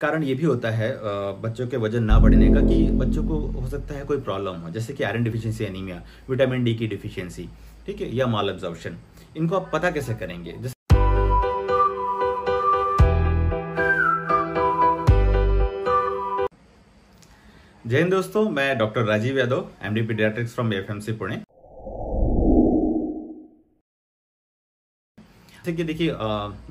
कारण ये भी होता है बच्चों के वजन ना बढ़ने का कि बच्चों को हो सकता है कोई प्रॉब्लम हो, जैसे कि iron deficiency anaemia, vitamin D की डिफिशियंसी, ठीक है, या माल एब्जॉर्प्शन। इनको आप पता कैसे करेंगे? जैसे जय हिंद दोस्तों, मैं doctor Rajeev Yadav, MD paediatrics from FMC Pune. जैसे कि देखिए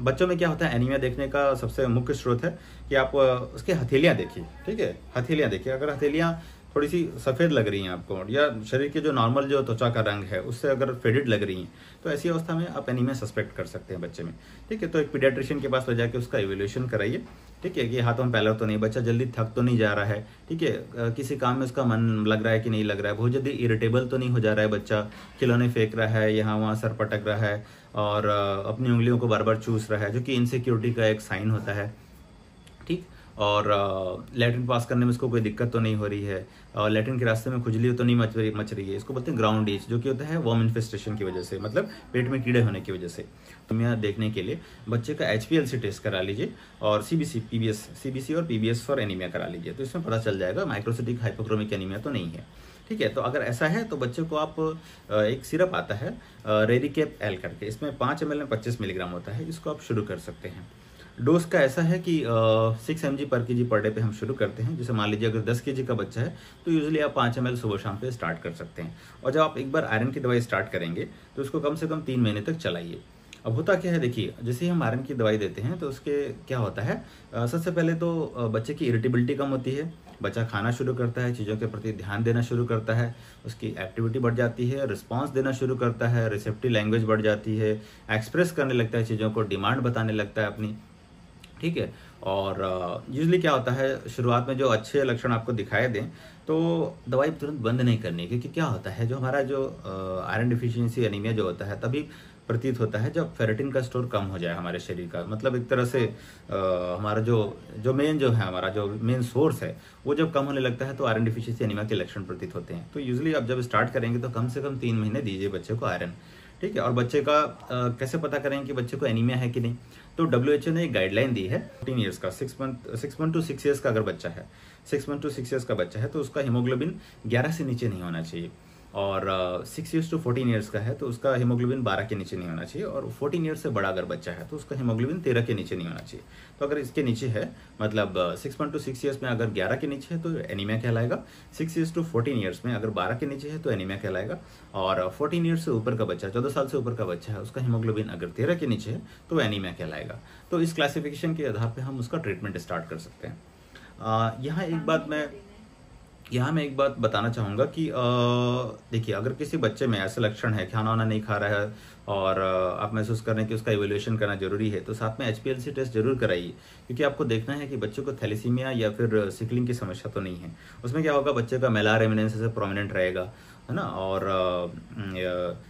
बच्चों में क्या होता है, एनीमिया देखने का सबसे मुख्य स्रोत है कि आप उसके हथेलियां देखिए, ठीक है, हथेलियां देखिए। अगर हथेलियां थोड़ी सी सफ़ेद लग रही हैं आपको, या शरीर के जो नॉर्मल जो त्वचा का रंग है उससे अगर फेडेड लग रही हैं, तो ऐसी अवस्था में आप एनीमिया सस्पेक्ट कर सकते हैं बच्चे में, ठीक है। तो एक पीडियाट्रिशियन के पास ले जाके उसका इवेल्यूएशन कराइए, ठीक है, कि हाथों में पैलर तो नहीं, बच्चा जल्दी थक तो नहीं जा रहा है, ठीक है, किसी काम में उसका मन लग रहा है कि नहीं लग रहा है, बहुत जल्दी इरिटेबल तो नहीं हो जा रहा है बच्चा, खिलौने फेंक रहा है, यहाँ वहाँ सर पटक रहा है और अपनी उंगलियों को बार बार चूस रहा है, जो कि इनसिक्योरिटी का एक साइन होता है, ठीक। और लैट्रिन पास करने में इसको कोई दिक्कत तो नहीं हो रही है, और लैट्रिन के रास्ते में खुजली तो नहीं मच रही है। इसको बोलते हैं ग्राउंड ईच, जो कि होता है वर्म इन्फेस्टेशन की वजह से, मतलब पेट में कीड़े होने की वजह से। तो मैं देखने के लिए बच्चे का HPLC टेस्ट करा लीजिए और CBC और PBS फॉर एनीमिया करा लीजिए, तो इसमें पता चल जाएगा माइक्रोसिटिक हाइपोक्रोमिक एनीमिया तो नहीं है, ठीक है। तो अगर ऐसा है तो बच्चे को आप एक सिरप आता है रेडिकेप एल करके, इसमें 5 ml में 25 मिलीग्राम होता है, इसको आप शुरू कर सकते हैं। डोज का ऐसा है कि 6 mg पर kg पर डे पे हम शुरू करते हैं। जैसे मान लीजिए अगर 10 kg का बच्चा है तो यूजुअली आप 5 ml सुबह शाम पे स्टार्ट कर सकते हैं। और जब आप एक बार आयरन की दवाई स्टार्ट करेंगे तो उसको कम से कम 3 महीने तक चलाइए। अब होता क्या है, देखिए, जैसे ही हम आयरन की दवाई देते हैं तो उसके क्या होता है, सबसे पहले तो बच्चे की इरिटेबिलिटी कम होती है, बच्चा खाना शुरू करता है, चीज़ों के प्रति ध्यान देना शुरू करता है, उसकी एक्टिविटी बढ़ जाती है, रिस्पांस देना शुरू करता है, रिसेप्टिव लैंग्वेज बढ़ जाती है, एक्सप्रेस करने लगता है चीज़ों को, डिमांड बताने लगता है अपनी, ठीक है। और यूजली क्या होता है, शुरुआत में जो अच्छे लक्षण आपको दिखाई दें तो दवाई तुरंत बंद नहीं करनी, क्योंकि क्या होता है, जो हमारा जो आयरन डिफिशियंसी एनीमिया जो होता है तभी प्रतीत होता है जब फेरेटिन का स्टोर कम हो जाए हमारे शरीर का। मतलब एक तरह से हमारा जो मेन जो है, हमारा जो मेन सोर्स है, वो जब कम होने लगता है तो आयरन डिफिशियंसी एनीमिया के लक्षण प्रतीत होते हैं। तो यूजली आप जब स्टार्ट करेंगे तो कम से कम 3 महीने दीजिए बच्चे को आयरन, ठीक है। और बच्चे का कैसे पता करें कि बच्चे को एनीमिया है कि नहीं, तो WHO ने एक गाइडलाइन दी है 14 ईयर्स का, 6 मंथ टू 6 ईयर्स का अगर बच्चा है, 6 मंथ टू 6 ईयर्स का बच्चा है तो उसका हीमोग्लोबिन 11 से नीचे नहीं होना चाहिए। और 6 ईयर्स टू 14 ईयर्स का है तो उसका हीमोग्लोबिन 12 के नीचे नहीं होना चाहिए। और 14 ईयर्स से बड़ा अगर बच्चा है तो उसका हीमोग्लोबिन 13 के नीचे नहीं होना चाहिए। तो अगर इसके नीचे है, मतलब 6 मंथ टू 6 ईयर्स में अगर 11 के नीचे है तो एनीमिया कहलाएगा, 6 ईयर्स टू 14 ईयर्स में अगर 12 के नीचे है तो एनीमिया कहलाएगा। और 14 ईयर्स से ऊपर का बच्चा, 14 साल से ऊपर का बच्चा है, उसका हीमोग्लोबिन अगर 13 के नीचे है तो एनीमिया कहलाएगा। तो इस क्लासिफिकेशन के आधार पर हम उसका ट्रीटमेंट स्टार्ट कर सकते हैं। यहाँ मैं एक बात बताना चाहूँगा कि देखिए, अगर किसी बच्चे में ऐसे लक्षण है, खाना वाना नहीं खा रहा है और आप महसूस कर रहे हैं कि उसका इवैल्यूएशन करना जरूरी है, तो साथ में HPLC टेस्ट जरूर कराइए, क्योंकि आपको देखना है कि बच्चे को थैलेसीमिया या फिर सिकलिंग की समस्या तो नहीं है। उसमें क्या होगा, बच्चे का मेलार एमिनेंस से प्रोमिनेंट रहेगा, है ना, और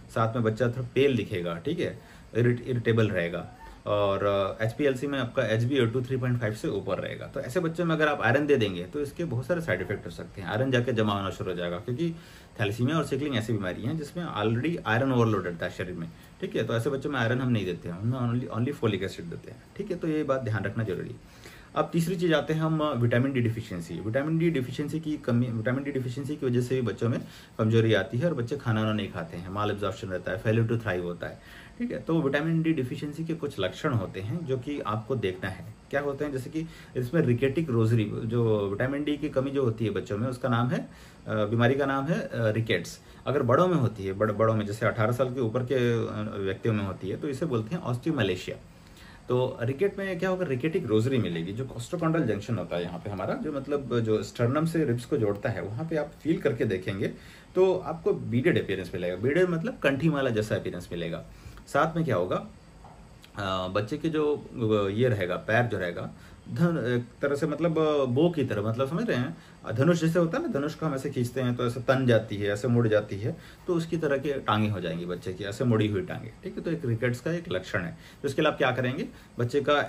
साथ में बच्चा थोड़ा पेल दिखेगा, ठीक है, इरिटेबल रहेगा। और HPLC में आपका HbA2 3.5 से ऊपर रहेगा। तो ऐसे बच्चे में अगर आप आयरन दे देंगे तो इसके बहुत सारे साइड इफेक्ट हो सकते हैं। आयरन जाके जमा होना शुरू हो जाएगा, क्योंकि थैलेसीमिया और सिकलिंग ऐसी बीमारी है जिसमें ऑलरेडी आयरन ओवरलोड रहता है शरीर में, ठीक है। तो ऐसे बच्चों में आयरन हम नहीं देते हैं, उनमें ओनली फोलिक एसिड देते हैं, ठीक है। तो ये बात ध्यान रखना जरूरी है। अब तीसरी चीज आते हैं हम vitamin D deficiency. Vitamin D deficiency की वजह से भी बच्चों में कमजोरी आती है और बच्चे खाना वाना नहीं खाते हैं, माल एब्जॉर्प्शन रहता है, फेलियर टू थ्राइव होता है, ठीक है। तो विटामिन डी डिफिशियंसी के कुछ लक्षण होते हैं जो कि आपको देखना है। क्या होते हैं, जैसे कि इसमें रिकेटिक रोजरी, जो विटामिन डी की कमी जो होती है बच्चों में, उसका नाम है, बीमारी का नाम है रिकेट्स। अगर बड़ों में होती है, बड़ों में जैसे 18 साल के ऊपर के व्यक्तियों में होती है तो इसे बोलते हैं ऑस्टियोमलेशिया। तो रिकेट में क्या होगा, रिकेटिक रोजरी मिलेगी, जो कोस्टोकॉन्ड्रल जंक्शन होता है यहाँ पे हमारा, जो मतलब जो स्टर्नम से रिब्स को जोड़ता है, वहाँ पे आप फील करके देखेंगे तो आपको बीडेड अपीयरेंस मिलेगा। बीडेड मतलब कंठी माला जैसा अपीयरेंस मिलेगा। साथ में क्या होगा, बच्चे के जो ये रहेगा, पैर जो रहेगा, एक तरह से मतलब बो की तरह, मतलब समझ रहे हैं, धनुष जैसे होता है ना, धनुष को हम ऐसे खींचते हैं तो ऐसे तन जाती है, ऐसे मुड़ जाती है, तो उसकी तरह की टांगे हो जाएंगी बच्चे की, ऐसे मुड़ी हुई टांगे, ठीक है। तो एक रिकेट्स का एक लक्षण है। तो इसके लिए आप क्या करेंगे, बच्चे का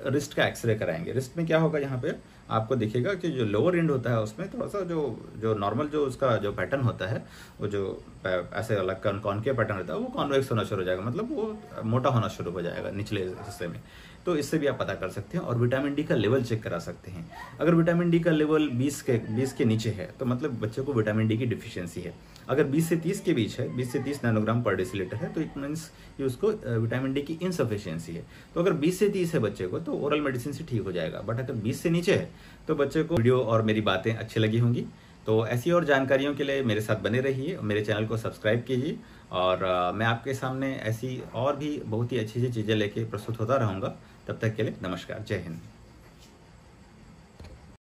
रिस्ट का एक्सरे कराएंगे। रिस्ट में क्या होगा, यहाँ पे आपको दिखेगा कि जो लोअर एंड होता है उसमें थोड़ा सा जो नॉर्मल जो उसका जो पैटर्न होता है, वो जो ऐसे अलग कॉनकेव पैटर्न रहता है, वो कॉन्वेक्स होना शुरू हो जाएगा, मतलब वो मोटा होना शुरू हो जाएगा निचले हिस्से में, तो इससे भी आप पता कर सकते हैं और विटामिन डी का लेवल चेक करा सकते हैं। अगर विटामिन डी का लेवल 20 के नीचे है तो मतलब बच्चे को विटामिन डी की डिफिशियंसी है। अगर 20 से 30 के बीच है, 20 से 30 नैनोग्राम पर डेसीलीटर है, तो इट मीन्स कि उसको विटामिन डी की इनसफिशियंसी है। तो अगर 20 से 30 है बच्चे को तो ओरल मेडिसिन से ठीक हो जाएगा। बट अगर 20 से नीचे है तो बच्चे को वीडियो और मेरी बातें अच्छी लगी होंगी। तो ऐसी और जानकारियों के लिए मेरे साथ बने रहिए, मेरे चैनल को सब्सक्राइब कीजिए और मैं आपके सामने ऐसी और भी बहुत ही अच्छी चीज़ें लेके प्रस्तुत होता रहूँगा। तब तक के लिए नमस्कार, जय हिंद।